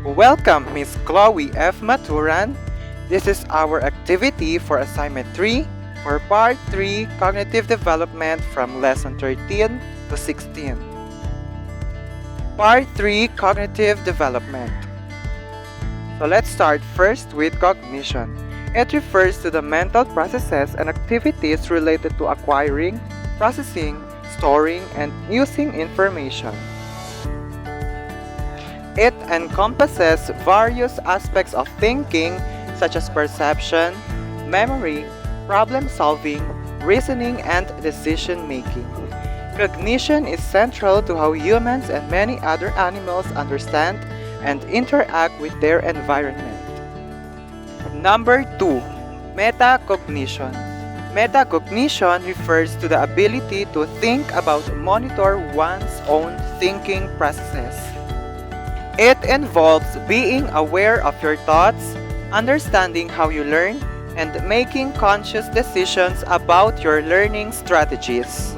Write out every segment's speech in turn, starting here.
Welcome, Miss Chloe F. Maturan. This is our activity for Assignment 3 for Part 3 Cognitive Development from Lesson 13 to 16. Part 3 Cognitive Development. So let's start first with cognition. It refers to the mental processes and activities related to acquiring, processing, storing, and using information. It encompasses various aspects of thinking such as perception, memory, problem solving, reasoning, and decision making. Cognition is central to how humans and many other animals understand and interact with their environment. Number 2. Metacognition. Metacognition refers to the ability to think about monitor one's own thinking processes. It involves being aware of your thoughts, understanding how you learn, and making conscious decisions about your learning strategies.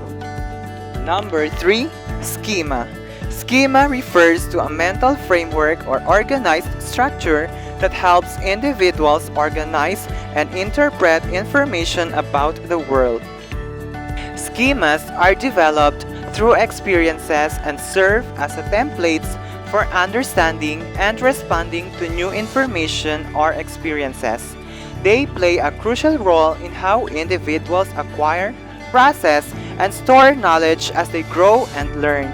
Number 3. Schema. Schema refers to a mental framework or organized structure that helps individuals organize and interpret information about the world. Schemas are developed through experiences and serve as a templates for understanding and responding to new information or experiences. They play a crucial role in how individuals acquire, process, and store knowledge as they grow and learn.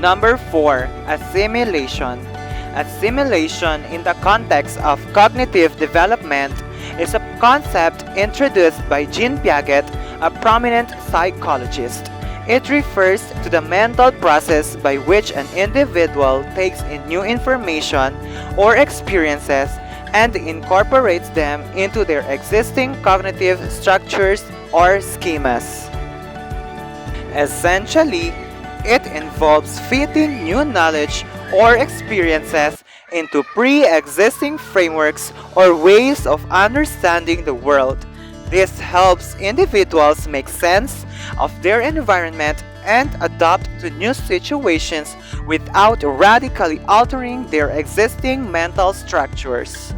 Number 4. Assimilation. Assimilation in the context of cognitive development is a concept introduced by Jean Piaget, a prominent psychologist. It refers to the mental process by which an individual takes in new information or experiences and incorporates them into their existing cognitive structures or schemas. Essentially, it involves fitting new knowledge or experiences into pre-existing frameworks or ways of understanding the world. This helps individuals make sense of their environment and adapt to new situations without radically altering their existing mental structures.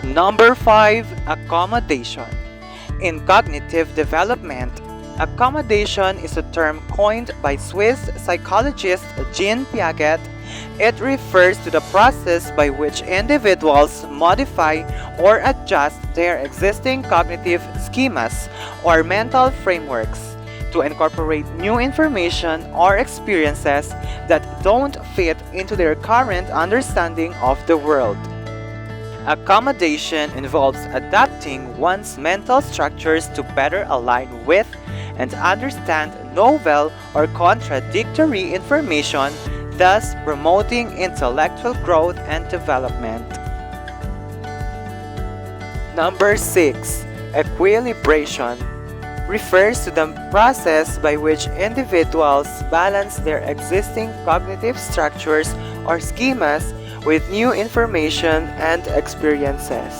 Number 5. Accommodation. In cognitive development, accommodation is a term coined by Swiss psychologist Jean Piaget. It refers to the process by which individuals modify or adjust their existing cognitive schemas or mental frameworks to incorporate new information or experiences that don't fit into their current understanding of the world. Accommodation involves adapting one's mental structures to better align with and understand novel or contradictory information, thus promoting intellectual growth and development. Number 6. Equilibration refers to the process by which individuals balance their existing cognitive structures or schemas with new information and experiences.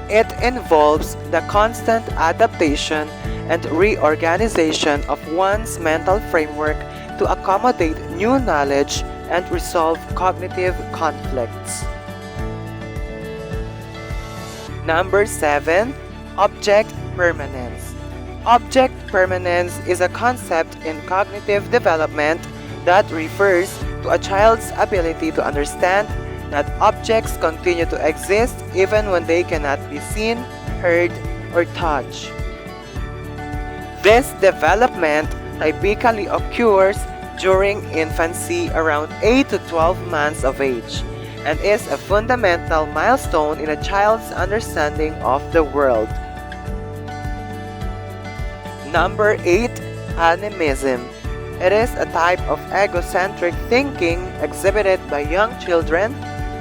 It involves the constant adaptation and reorganization of one's mental framework to accommodate new knowledge and resolve cognitive conflicts. Number 7. Object permanence. Object permanence is a concept in cognitive development that refers to a child's ability to understand that objects continue to exist even when they cannot be seen, heard, or touched. This development typically occurs during infancy around 8 to 12 months of age and is a fundamental milestone in a child's understanding of the world. Number 8. Animism. It is a type of egocentric thinking exhibited by young children,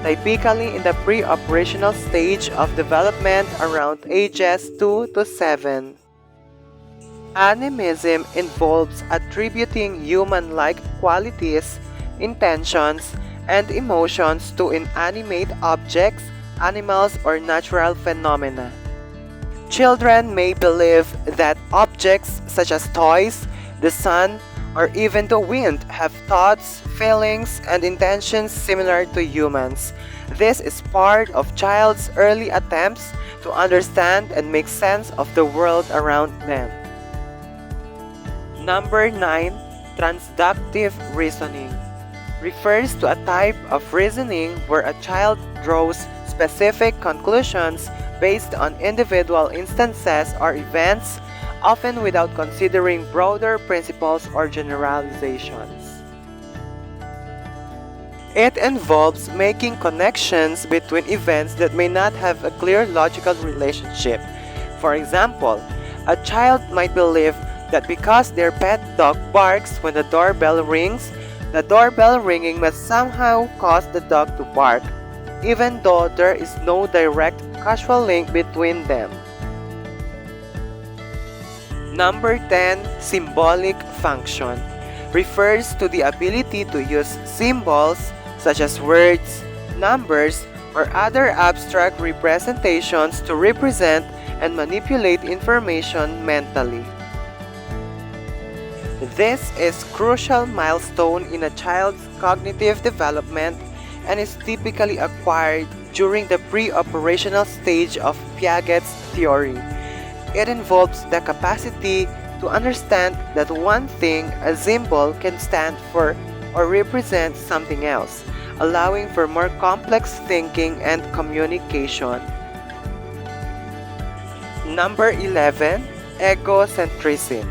typically in the pre-operational stage of development around ages 2 to 7. Animism involves attributing human-like qualities, intentions, and emotions to inanimate objects, animals, or natural phenomena. Children may believe that objects such as toys, the sun, or even the wind have thoughts, feelings, and intentions similar to humans. This is part of child's early attempts to understand and make sense of the world around them. Number 9. Transductive reasoning refers to a type of reasoning where a child draws specific conclusions based on individual instances or events, often without considering broader principles or generalizations. It involves making connections between events that may not have a clear logical relationship. For example, a child might believe that because their pet dog barks when the doorbell rings, the doorbell ringing must somehow cause the dog to bark, even though there is no direct causal link between them. Number 10. Symbolic function refers to the ability to use symbols such as words, numbers, or other abstract representations to represent and manipulate information mentally. This is a crucial milestone in a child's cognitive development and is typically acquired during the pre-operational stage of Piaget's theory. It involves the capacity to understand that one thing, a symbol, can stand for or represent something else, allowing for more complex thinking and communication. Number 11. Egocentrism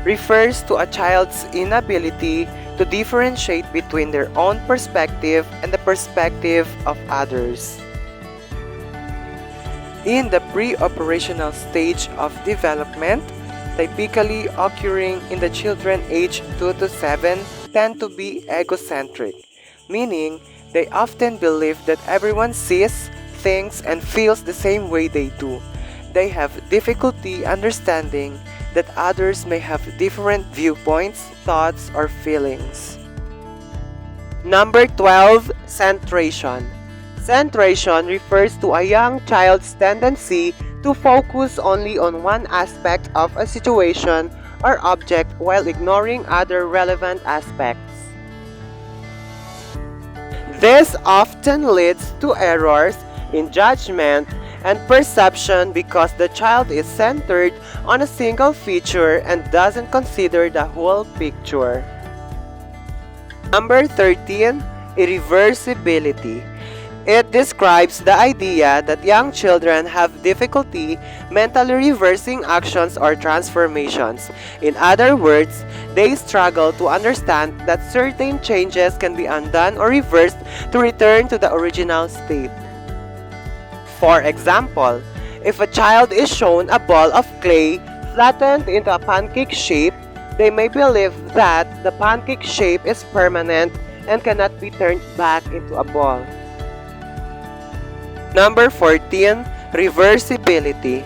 refers to a child's inability to differentiate between their own perspective and the perspective of others. In the pre-operational stage of development, typically occurring in the children aged 2 to 7, tend to be egocentric, meaning they often believe that everyone sees, thinks, and feels the same way they do. They have difficulty understanding that others may have different viewpoints, thoughts, or feelings. Number 12. Centration. Centration refers to a young child's tendency to focus only on one aspect of a situation or object while ignoring other relevant aspects. This often leads to errors in judgment and perception because the child is centered on a single feature and doesn't consider the whole picture. Number 13. Irreversibility. It describes the idea that young children have difficulty mentally reversing actions or transformations. In other words, they struggle to understand that certain changes can be undone or reversed to return to the original state. For example, if a child is shown a ball of clay flattened into a pancake shape, they may believe that the pancake shape is permanent and cannot be turned back into a ball. Number 14. Reversibility.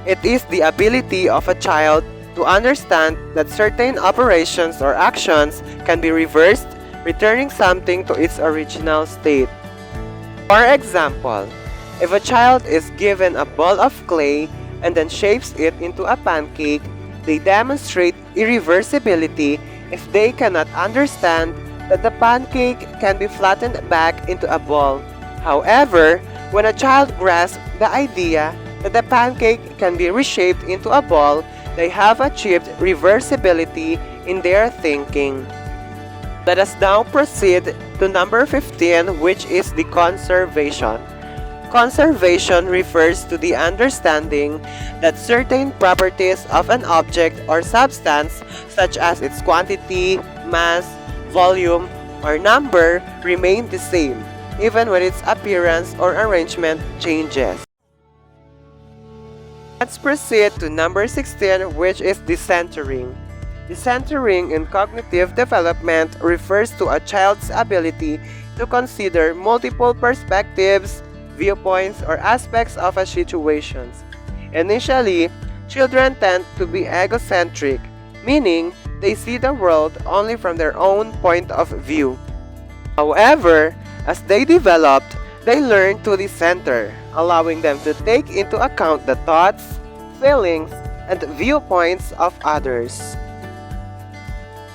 It is the ability of a child to understand that certain operations or actions can be reversed, returning something to its original state. For example, if a child is given a ball of clay and then shapes it into a pancake, they demonstrate irreversibility if they cannot understand that the pancake can be flattened back into a ball. However, when a child grasps the idea that the pancake can be reshaped into a ball, they have achieved reversibility in their thinking. Let us now proceed to number 15, which is the conservation. Conservation refers to the understanding that certain properties of an object or substance, such as its quantity, mass, volume, or number, remain the same, even when its appearance or arrangement changes. Let's proceed to number 16, which is decentering. Decentering in cognitive development refers to a child's ability to consider multiple perspectives, viewpoints, or aspects of a situation. Initially, children tend to be egocentric, meaning they see the world only from their own point of view. However, as they developed, they learn to decenter, allowing them to take into account the thoughts, feelings, and viewpoints of others.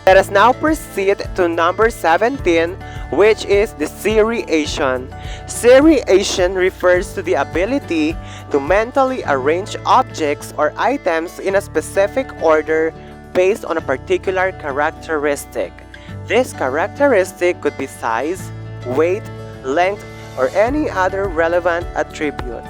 Let us now proceed to number 17, which is the seriation. Seriation refers to the ability to mentally arrange objects or items in a specific order based on a particular characteristic. This characteristic could be size, weight, length, or any other relevant attribute.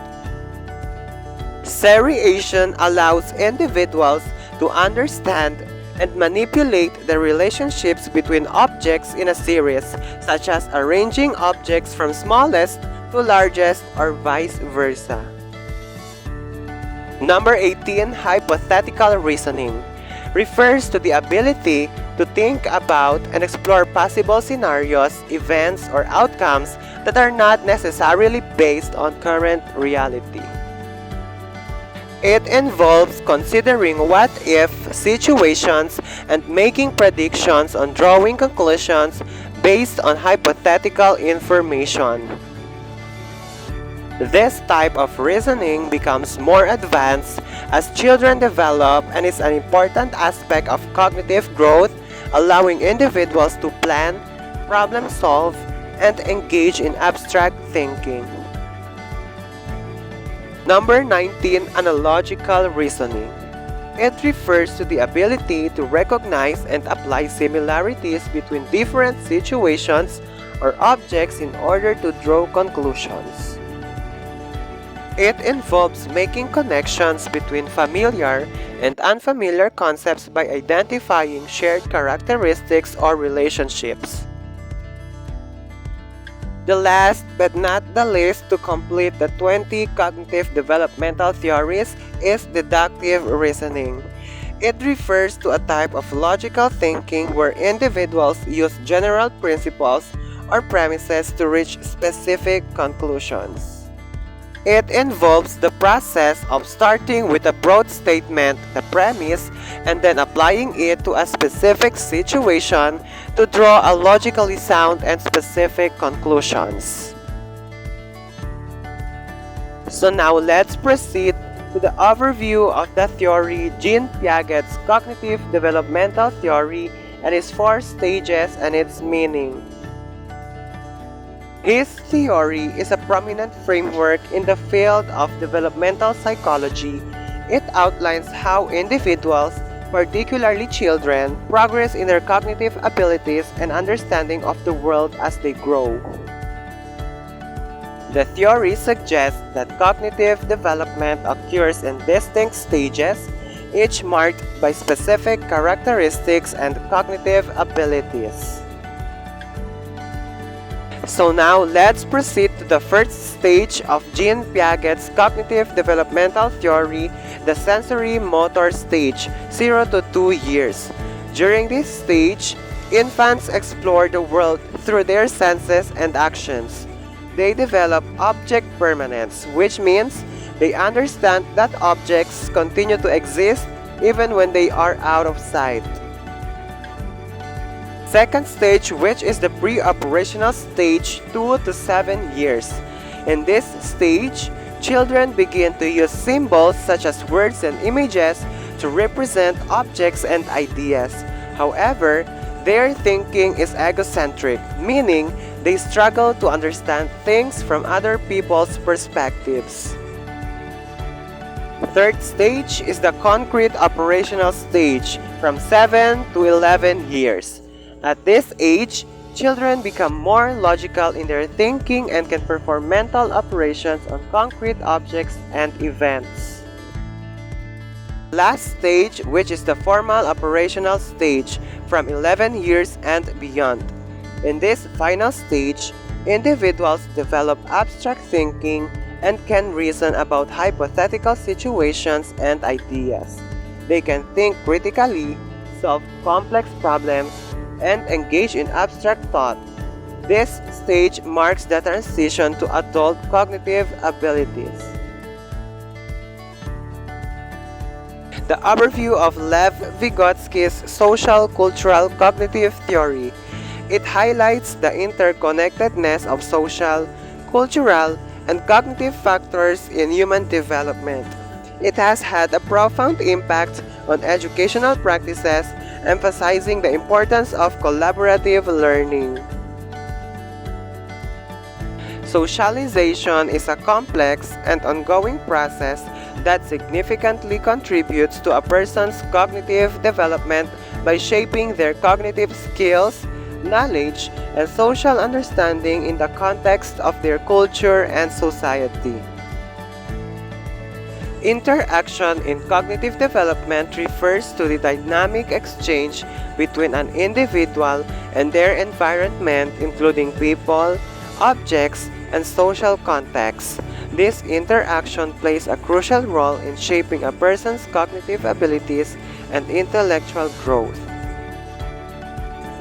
Seriation allows individuals to understand and manipulate the relationships between objects in a series, such as arranging objects from smallest to largest or vice versa. Number 18, hypothetical reasoning, refers to the ability to think about and explore possible scenarios, events, or outcomes that are not necessarily based on current reality. It involves considering what-if situations and making predictions on drawing conclusions based on hypothetical information. This type of reasoning becomes more advanced as children develop and is an important aspect of cognitive growth, allowing individuals to plan, problem solve, and engage in abstract thinking. Number 19, analogical reasoning. It refers to the ability to recognize and apply similarities between different situations or objects in order to draw conclusions. It involves making connections between familiar and unfamiliar concepts by identifying shared characteristics or relationships. The last but not the least to complete the 20 cognitive developmental theories is deductive reasoning. It refers to a type of logical thinking where individuals use general principles or premises to reach specific conclusions. It involves the process of starting with a broad statement, the premise, and then applying it to a specific situation to draw a logically sound and specific conclusions. So now let's proceed to the overview of the theory Jean Piaget's cognitive developmental theory and its 4 stages and its meaning. His theory is a prominent framework in the field of developmental psychology. It outlines how individuals, particularly children, progress in their cognitive abilities and understanding of the world as they grow. The theory suggests that cognitive development occurs in distinct stages, each marked by specific characteristics and cognitive abilities. So now let's proceed to the first stage of Jean Piaget's cognitive developmental theory, the sensory motor stage, 0 to 2 years. During this stage, infants explore the world through their senses and actions. They develop object permanence, which means they understand that objects continue to exist even when they are out of sight. Second stage, which is the pre-operational stage, 2 to 7 years. In this stage, children begin to use symbols such as words and images to represent objects and ideas. However, their thinking is egocentric, meaning they struggle to understand things from other people's perspectives. Third stage is the concrete operational stage, from 7 to 11 years. At this age, children become more logical in their thinking and can perform mental operations on concrete objects and events. Last stage, which is the formal operational stage, from 11 years and beyond. In this final stage, individuals develop abstract thinking and can reason about hypothetical situations and ideas. They can think critically, solve complex problems, and engage in abstract thought. This stage marks the transition to adult cognitive abilities. The overview of Lev Vygotsky's social cultural cognitive theory. It highlights the interconnectedness of social, cultural, and cognitive factors in human development. It has had a profound impact on educational practices emphasizing the importance of collaborative learning. Socialization is a complex and ongoing process that significantly contributes to a person's cognitive development by shaping their cognitive skills, knowledge, and social understanding in the context of their culture and society. Interaction in cognitive development refers to the dynamic exchange between an individual and their environment, including people, objects, and social contexts. This interaction plays a crucial role in shaping a person's cognitive abilities and intellectual growth.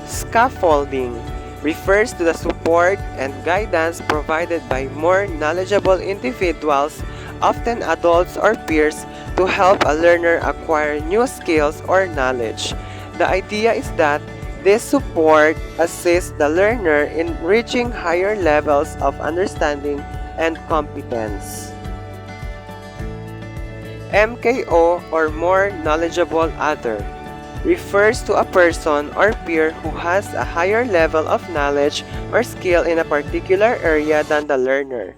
Scaffolding refers to the support and guidance provided by more knowledgeable individuals, often adults or peers, to help a learner acquire new skills or knowledge. The idea is that this support assists the learner in reaching higher levels of understanding and competence. MKO, or more knowledgeable other, refers to a person or peer who has a higher level of knowledge or skill in a particular area than the learner.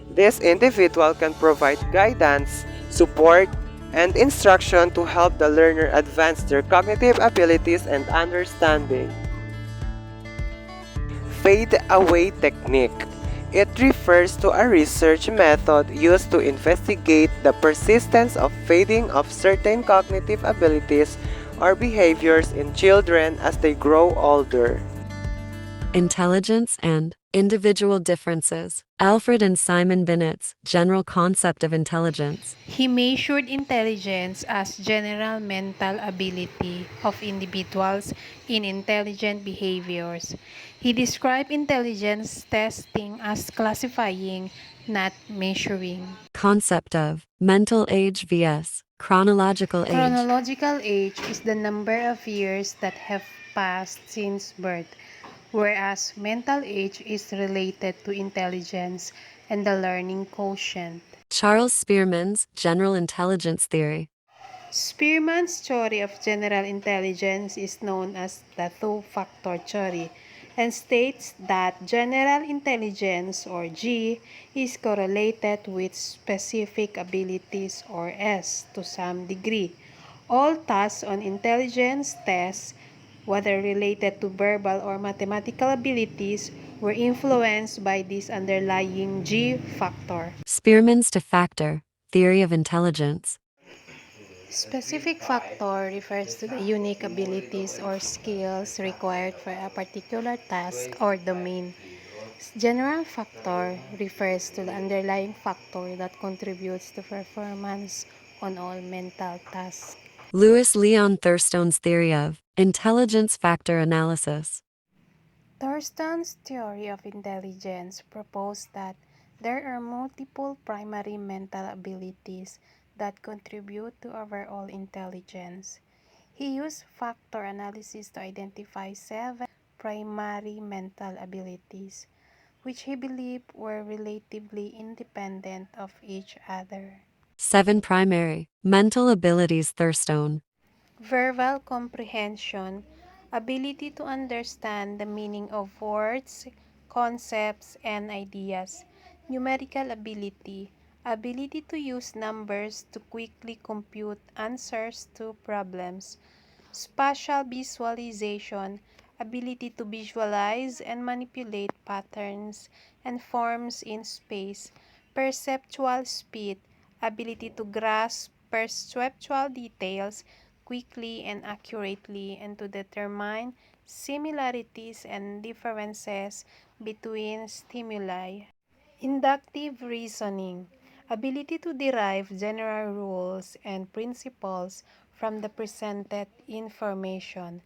This individual can provide guidance, support, and instruction to help the learner advance their cognitive abilities and understanding. Fade away technique. It refers to a research method used to investigate the persistence of fading of certain cognitive abilities or behaviors in children as they grow older. Intelligence and individual differences. Alfred and Simon Binet's general concept of intelligence. He measured intelligence as general mental ability of individuals in intelligent behaviors. He described intelligence testing as classifying, not measuring. Concept of mental age vs. chronological age. Chronological age is the number of years that have passed since birth, whereas mental age is related to intelligence and the learning quotient. Charles Spearman's general intelligence theory. Spearman's theory of general intelligence is known as the two-factor theory and states that general intelligence, or G, is correlated with specific abilities, or S, to some degree. All tasks on intelligence tests, whether related to verbal or mathematical abilities, were influenced by this underlying G factor. Spearman's two-factor theory of intelligence. Specific factor refers to the unique abilities or skills required for a particular task or domain. General factor refers to the underlying factor that contributes to performance on all mental tasks. Lewis Leon Thurstone's theory of intelligence factor analysis. Thurstone's theory of intelligence proposed that there are multiple primary mental abilities that contribute to overall intelligence. He used factor analysis to identify 7 primary mental abilities, which he believed were relatively independent of each other. 7 primary mental abilities. Thurstone. Verbal comprehension, ability to understand the meaning of words, concepts, and ideas. Numerical ability, ability to use numbers to quickly compute answers to problems. Spatial visualization, ability to visualize and manipulate patterns and forms in space. Perceptual speed, ability to grasp perceptual details quickly and accurately and to determine similarities and differences between stimuli. Inductive reasoning, ability to derive general rules and principles from the presented information.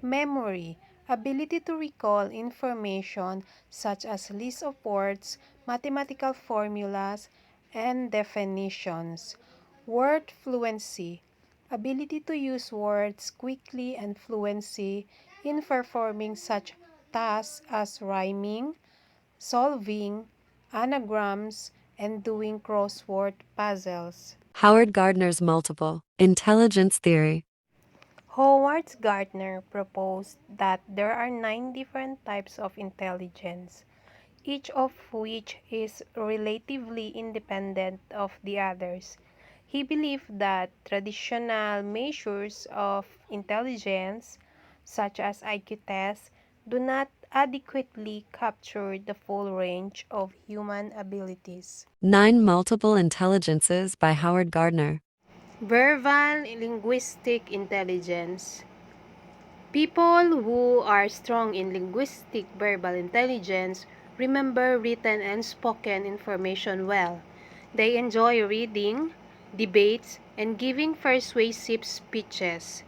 Memory, ability to recall information such as lists of words, mathematical formulas, and definitions. Word fluency, ability to use words quickly and fluency in performing such tasks as rhyming, solving anagrams, and doing crossword puzzles. Howard Gardner's multiple intelligence theory. Howard Gardner proposed that there are 9 different types of intelligence, each of which is relatively independent of the others. He believed that traditional measures of intelligence, such as IQ tests, do not adequately capture the full range of human abilities. 9 Multiple Intelligences by Howard Gardner. Verbal linguistic intelligence. People who are strong in linguistic verbal intelligence remember written and spoken information well. They enjoy reading, debates, and giving persuasive speeches.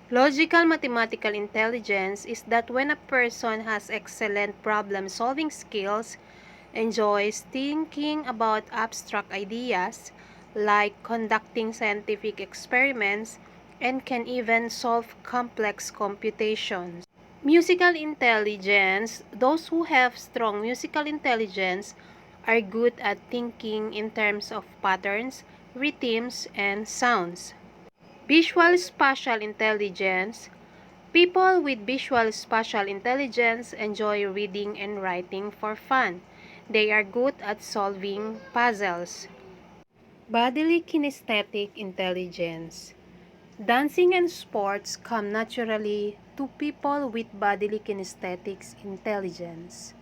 Logical mathematical intelligence is that when a person has excellent problem-solving skills, enjoys thinking about abstract ideas, like conducting scientific experiments, and can even solve complex computations. Musical intelligence. Those who have strong musical intelligence are good at thinking in terms of patterns, rhythms, and sounds. Visual spatial intelligence. People with visual spatial intelligence enjoy reading and writing for fun. They are good at solving puzzles. Bodily kinesthetic intelligence. Dancing and sports come naturally to people with bodily kinesthetics intelligence.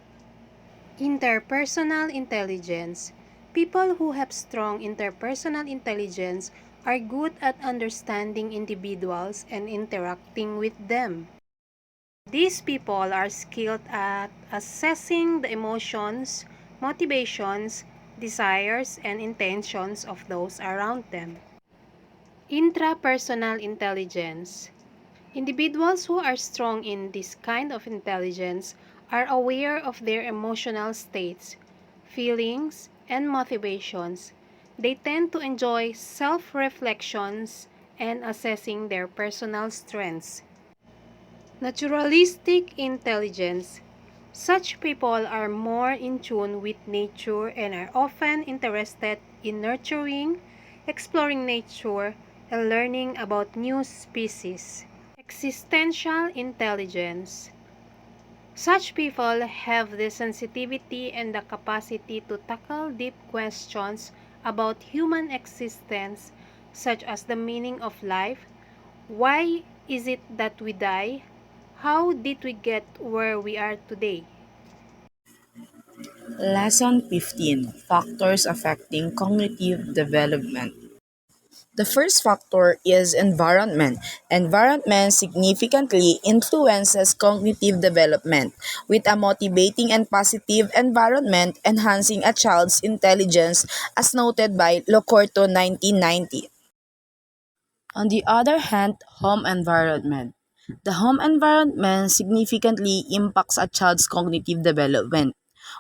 Interpersonal intelligence. People who have strong interpersonal intelligence are good at understanding individuals and interacting with them. These people are skilled at assessing the emotions, motivations, desires, and intentions of those around them. Intrapersonal intelligence. Individuals who are strong in this kind of intelligence are aware of their emotional states, feelings, and motivations. They tend to enjoy self-reflections and assessing their personal strengths. Naturalistic intelligence. Such people are more in tune with nature and are often interested in nurturing, exploring nature, and learning about new species. Existential intelligence. Such people have the sensitivity and the capacity to tackle deep questions about human existence, such as the meaning of life, why is it that we die, how did we get where we are today. Lesson 15. Factors affecting cognitive development. The first factor is environment. Environment significantly influences cognitive development, with a motivating and positive environment enhancing a child's intelligence, as noted by Locorto 1990. On the other hand, home environment. The home environment significantly impacts a child's cognitive development,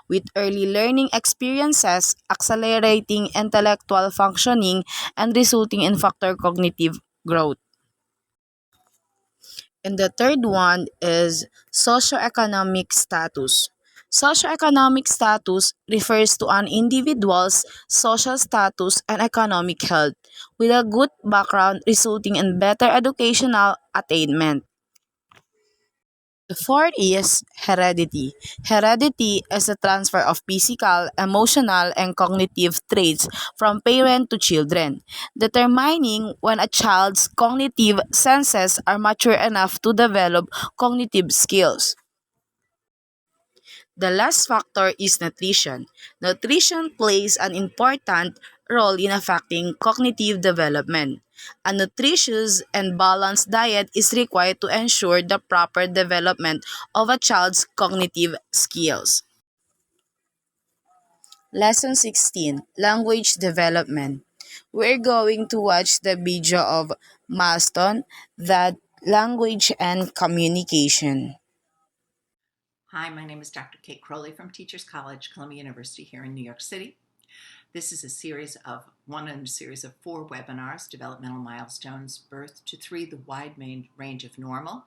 with early learning experiences accelerating intellectual functioning and resulting in factor cognitive growth. And the third one is socioeconomic status. Socioeconomic status refers to an individual's social status and economic health, with a good background resulting in better educational attainment. The fourth is heredity. Heredity is the transfer of physical, emotional, and cognitive traits from parent to children, determining when a child's cognitive senses are mature enough to develop cognitive skills. The last factor is nutrition. Nutrition plays an important role in affecting cognitive development. A nutritious and balanced diet is required to ensure the proper development of a child's cognitive skills. Lesson 16. Language Development. We're going to watch the video of Milestone, that language and communication. Hi, my name is Dr. Kate Crowley from Teachers College, Columbia University here in New York City. This is one in a series of 4 webinars, Developmental Milestones, Birth to 3, the Wide Range of Normal.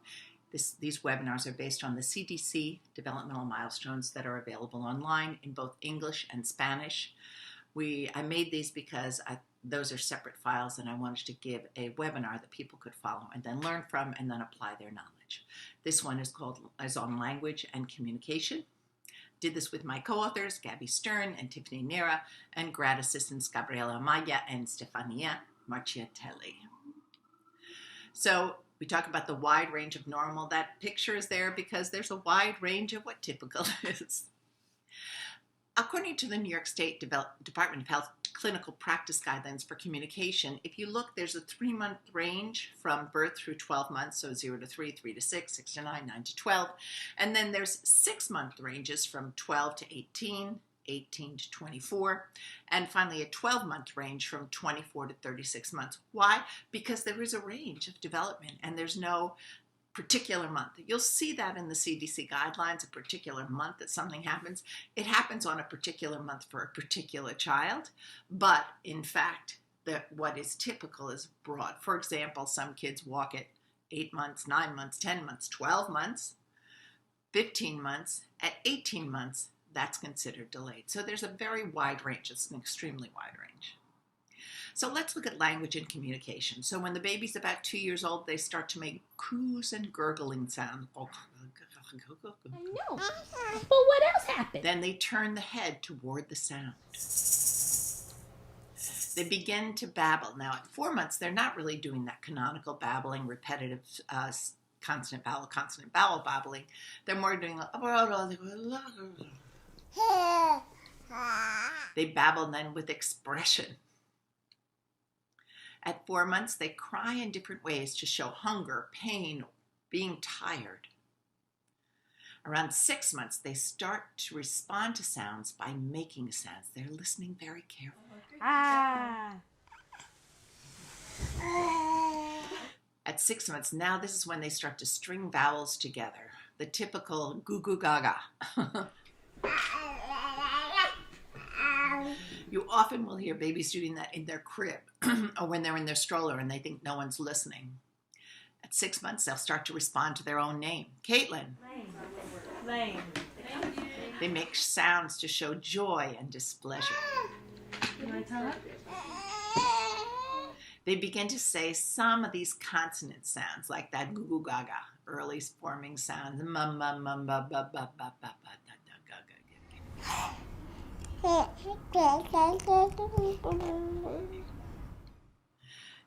These webinars are based on the CDC developmental milestones that are available online in both English and Spanish. I made these because those are separate files, and I wanted to give a webinar that people could follow and then learn from and then apply their knowledge. This one is on language and communication. Did this with my co-authors, Gabby Stern and Tiffany Nera, and grad assistants Gabriela Amaya and Stefania Marchiatelli. So we talk about the wide range of normal. That picture is there because there's a wide range of what typical is. According to the New York State Department of Health Clinical Practice Guidelines for Communication, if you look, there's a 3-month range from birth through 12 months, so 0 to 3, 3 to 6, 6 to 9, 9 to 12. And then there's 6-month ranges from 12 to 18, 18 to 24, and finally a 12-month range from 24 to 36 months. Why? Because there is a range of development and there's no particular month. You'll see that in the CDC guidelines, a particular month that something happens. It happens on a particular month for a particular child, but in fact, what is typical is broad. For example, some kids walk at 8 months, 9 months, 10 months, 12 months, 15 months. At 18 months, that's considered delayed. So there's a very wide range. It's an extremely wide range. So let's look at language and communication. So when the baby's about 2 years old, they start to make coos and gurgling sounds. I know. But what else happened? Then they turn the head toward the sound. They begin to babble. Now at 4 months, they're not really doing that canonical babbling, repetitive consonant vowel babbling. They're more doing they babble then with expression. At 4 months, they cry in different ways to show hunger, pain, being tired. Around 6 months, they start to respond to sounds by making sounds. They're listening very carefully. At 6 months, now this is when they start to string vowels together. The typical goo goo gaga. You often will hear babies doing that in their crib or when they're in their stroller and they think no one's listening. At 6 months, they'll start to respond to their own name. Caitlin. Lane. They make sounds to show joy and displeasure. They begin to say some of these consonant sounds, like that goo goo gaga, early forming sounds.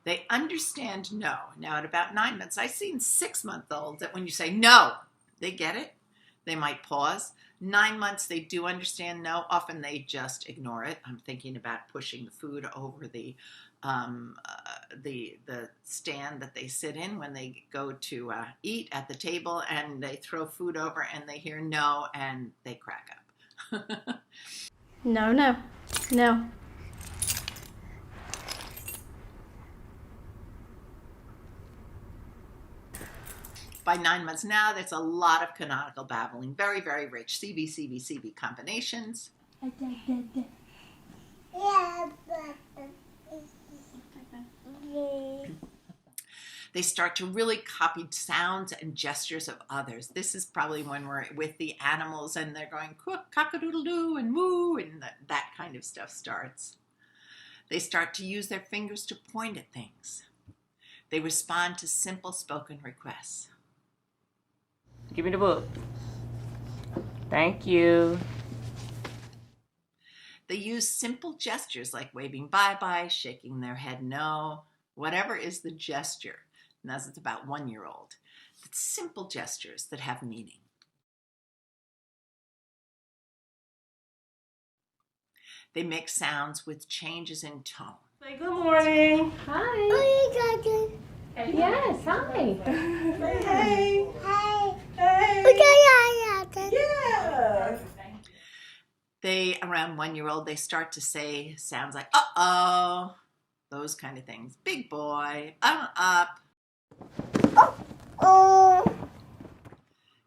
They understand no. Now at about 9 months, I've seen 6-month-olds that when you say no, they get it. They might pause. 9 months, they do understand no. Often they just ignore it. I'm thinking about pushing the food over the stand that they sit in when they go to eat at the table, and they throw food over and they hear no and they crack up. No, no, no. By 9 months now, there's a lot of canonical babbling, very, very rich. CB, CB, CB combinations. They start to really copy sounds and gestures of others. This is probably when we're with the animals and they're going cock-a-doodle-doo and moo, and that kind of stuff starts. They start to use their fingers to point at things. They respond to simple spoken requests. Give me the book. Thank you. They use simple gestures like waving bye-bye, shaking their head no, whatever is the gesture. And that's about 1-year-old. It's simple gestures that have meaning. They make sounds with changes in tone. Say good morning. Hi. Yes, hi. Say hey. Hi. Hey. Yeah. They, around 1-year-old, they start to say sounds like uh-oh, those kind of things. Big boy, up.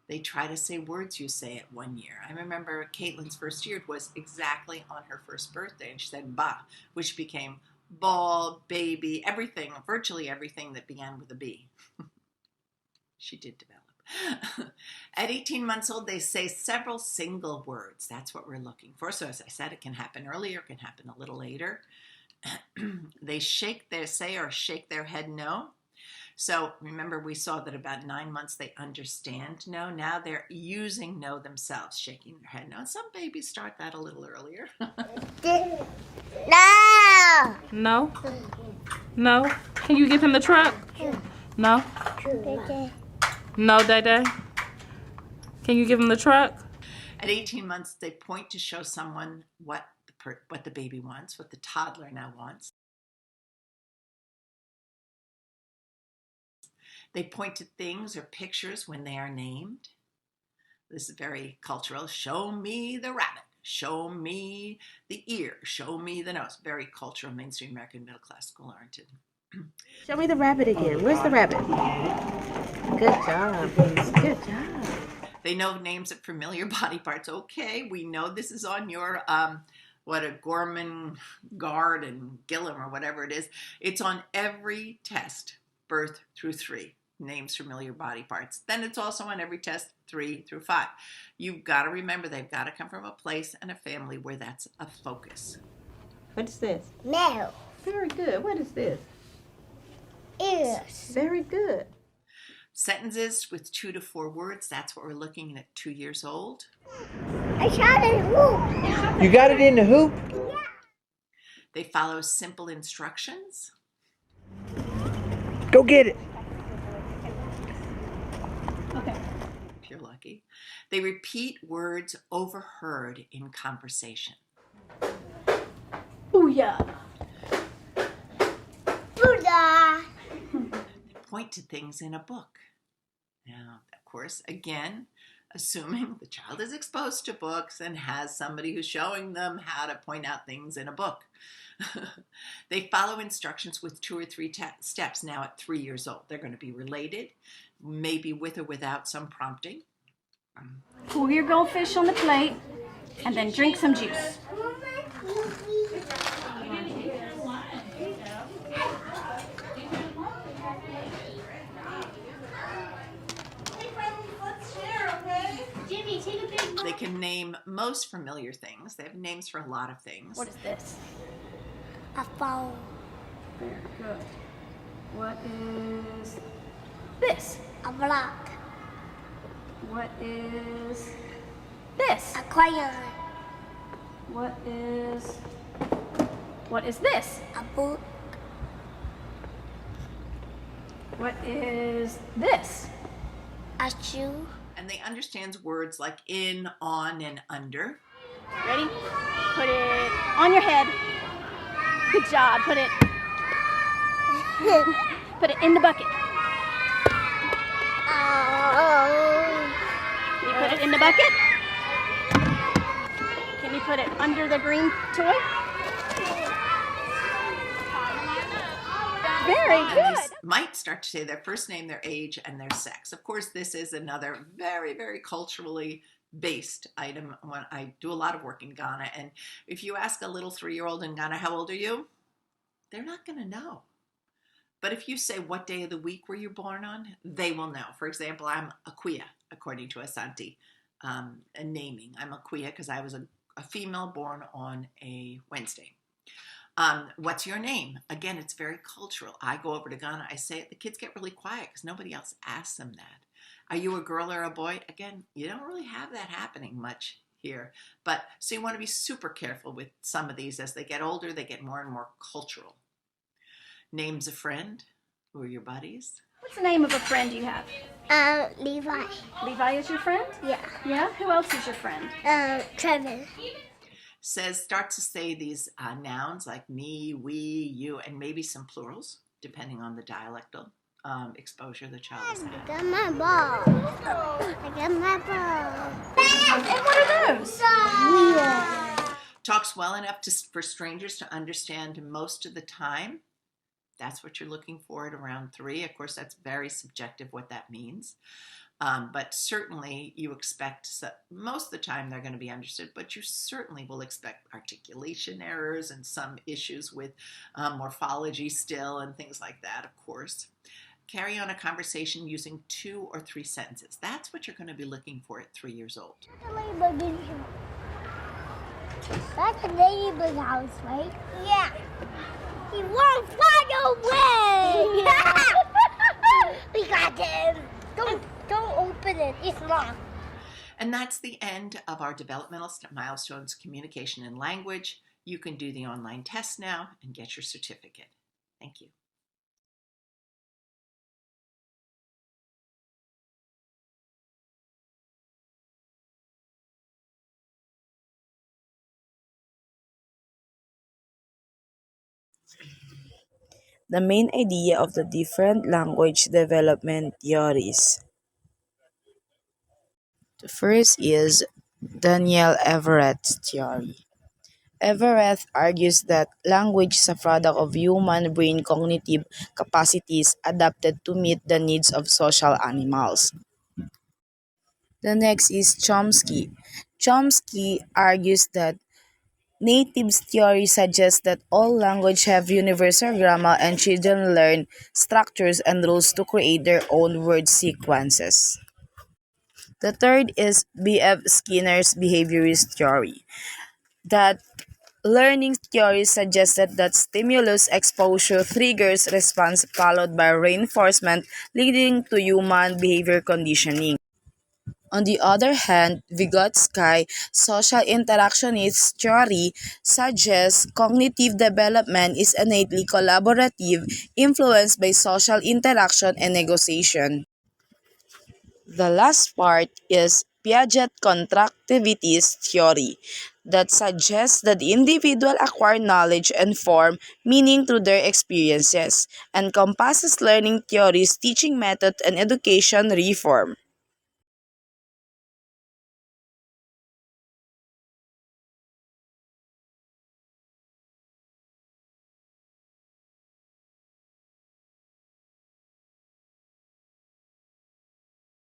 They try to say words you say at 1 year. I remember Caitlin's first year was exactly on her first birthday, and she said ba, which became ball, baby, everything, virtually everything that began with a B. She did develop. At 18 months old, they say several single words. That's what we're looking for. So as I said, it can happen earlier, it can happen a little later. They shake their head no. So remember, we saw that about 9 months they understand no. Now they're using no themselves, shaking their head no. And some babies start that a little earlier. No. No? No? Can you give him the truck? No? No, Day. Can you give him the truck? At 18 months, they point to show someone what the baby wants, what the toddler now wants. They point to things or pictures when they are named. This is very cultural. Show me the rabbit. Show me the ear. Show me the nose. Very cultural, mainstream American middle class school-oriented. Show me the rabbit again. Where's the rabbit? Good job, Bruce. Good job. They know names of familiar body parts. Okay, we know this is on your, Gorman, Guard, and Gillum, or whatever it is. It's on every test, birth through 3. Names familiar body parts. Then it's also on every test 3 through 5. You've got to remember they've got to come from a place and a family where that's a focus. What is this? No. Very good. What is this? Ears. Very good. Sentences with 2 to 4 words. That's what we're looking at 2 years old. I shot a hoop. You got it in the hoop? They follow simple instructions. Go get it. If you're lucky. They repeat words overheard in conversation. Booyah. Buddha. They point to things in a book. Now, of course, again, assuming the child is exposed to books and has somebody who's showing them how to point out things in a book. They follow instructions with 2 or 3 steps now at 3 years old. They're going to be related, maybe with or without some prompting. Pour your goldfish on the plate and then drink some juice. They can name most familiar things. They have names for a lot of things. What is this? A phone. Very good. What is this? A block. What is this? A crayon. What is this? A book. What is this? A shoe. And they understand words like in, on, and under. Ready? Put it on your head. Good job. Put it in the bucket. Can you put it in the bucket? Can you put it under the green toy? Very And good. they might start to say their first name, their age, and their sex. Of course, this is another very, very culturally based item. When I do a lot of work in Ghana, and if you ask a little 3-year-old in Ghana, how old are you? They're not going to know. But if you say, what day of the week were you born on? They will know. For example, I'm Akuya, according to Asante naming. I'm Akuya because I was a female born on a Wednesday. What's your name? Again, it's very cultural. I go over to Ghana, I say it, the kids get really quiet because nobody else asks them that. Are you a girl or a boy? Again, you don't really have that happening much here. But so you want to be super careful with some of these. As they get older, they get more and more cultural. Name's a friend. Who are your buddies? What's the name of a friend you have? Levi. Levi is your friend? Yeah. Yeah? Who else is your friend? Trevor. Start to say these nouns like me, we, you, and maybe some plurals, depending on the dialectal exposure the child has I had. got my ball. I got my ball. And what are those? Wheel. Talks well enough for strangers to understand most of the time. That's what you're looking for at around 3. Of course, that's very subjective what that means. But certainly you expect, most of the time they're going to be understood, but you certainly will expect articulation errors and some issues with morphology still and things like that, of course. Carry on a conversation using 2 or 3 sentences. That's what you're going to be looking for at 3 years old. That's a ladybug house, right? Yeah. He won't fly away! We got him! Don't open it. It's locked. And that's the end of our developmental milestones communication and language. You can do the online test now and get your certificate. Thank you. The main idea of the different language development theories. The first is Daniel Everett's theory. Everett argues that language is a product of human brain cognitive capacities adapted to meet the needs of social animals. The next is Chomsky. Chomsky argues that Natives theory suggests that all language have universal grammar and children learn structures and rules to create their own word sequences. The third is B.F. Skinner's behaviorist theory. That learning theory suggested that stimulus exposure triggers response followed by reinforcement leading to human behavior conditioning. On the other hand, Vygotsky social interactionist theory suggests cognitive development is innately collaborative, influenced by social interaction and negotiation. The last part is Piaget contractivity's theory that suggests that the individual acquire knowledge and form meaning through their experiences, encompasses learning theories, teaching methods, and education reform.